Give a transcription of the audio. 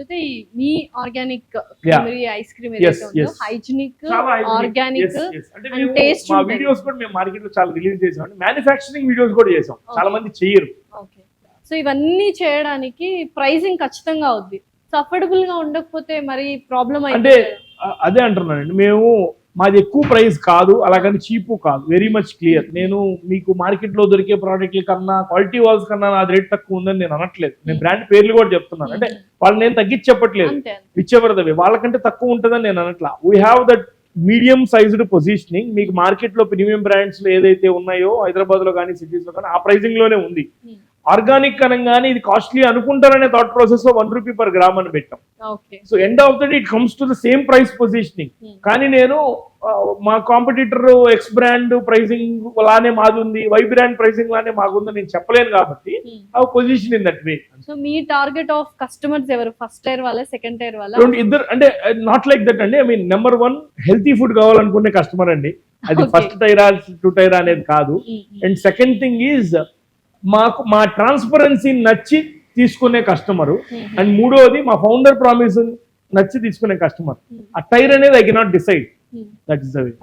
అయితే మీ organic creamery ice cream ఏదైతే ఉందో హైజీనిక్, ఆర్గానిక్ అండ్ టేస్ట్. మా వీడియోస్ కూడా మేము మార్కెట్ లో చాలా రిలీజ్ చేసాం, మ్యానుఫ్యాక్చరింగ్ వీడియోస్ కూడా చేసాం, చాలా మంది చేయరు. ఓకే, సో ఇవన్నీ చేయడానికి ప్రైసింగ్ ఖచ్చితంగా అవుద్ది. సో అఫోర్డబుల్ గా ఉండకపోతే మరి ప్రాబ్లం అంటే అదే అంటున్నానండి, మేము మాది ఎక్కువ ప్రైస్ కాదు, అలాగని చీపు కాదు, వెరీ మచ్ క్లియర్. నేను మీకు మార్కెట్ లో దొరికే ప్రోడక్ట్ల కన్నా, క్వాలిటీ వాల్స్ కన్నా నాది రేట్ తక్కువ ఉందని నేను అనట్లేదు. నేను బ్రాండ్ పేర్లు కూడా చెప్తున్నాను, అంటే వాళ్ళు నేను తగ్గించి చెప్పట్లేదు, విచ్చేవరదవి వాళ్ళకంటే తక్కువ ఉంటుందని నేను అనట్లా. We have that medium sized positioning. మీకు మార్కెట్ లో ప్రీమియం బ్రాండ్స్ ఏదైతే ఉన్నాయో హైదరాబాద్ లో కానీ సిటీస్ లో కానీ ఆ ప్రైసింగ్ లోనే ఉంది. ఆర్గానిక్ అనగానే ఇది కాస్ట్లీ అనుకుంటారనే థాట్ ప్రాసెస్ లో ₹1 per gram అని పెట్టాం. So end of the day it comes to the same price positioning. కానీ నేను మా కాంపిటీటర్ ఎక్స్ బ్రాండ్ ప్రైసింగ్ లానే మాది ఉంది, వై బ్రాండ్ ప్రైసింగ్ లానే మాకుంది నేను చెప్పలేను కాబట్టి ఆ position in that way. So me target of customers ఎవరు? ఫస్ట్ టైర్ వాళ్ళ, సెకండ్ టైర్ వాళ్ళ? ఇద్దరు, అంటే నాట్ లైక్ దట్ అండి. I mean number 1 healthy food కావాలనుకునే కస్టమర్ అండి, అది ఫస్ట్ టైరా 2 టైర్ అనేది కాదు. అండ్ సెకండ్ థింగ్ ఈజ్ మాకు మా ట్రాన్స్పరెన్సీ నచ్చి తీసుకునే కస్టమరు. అండ్ మూడోది మా ఫౌండర్ ప్రామిస్ నచ్చి తీసుకునే కస్టమర్. ఆ టైర్ అనేది I cannot decide, that is the way.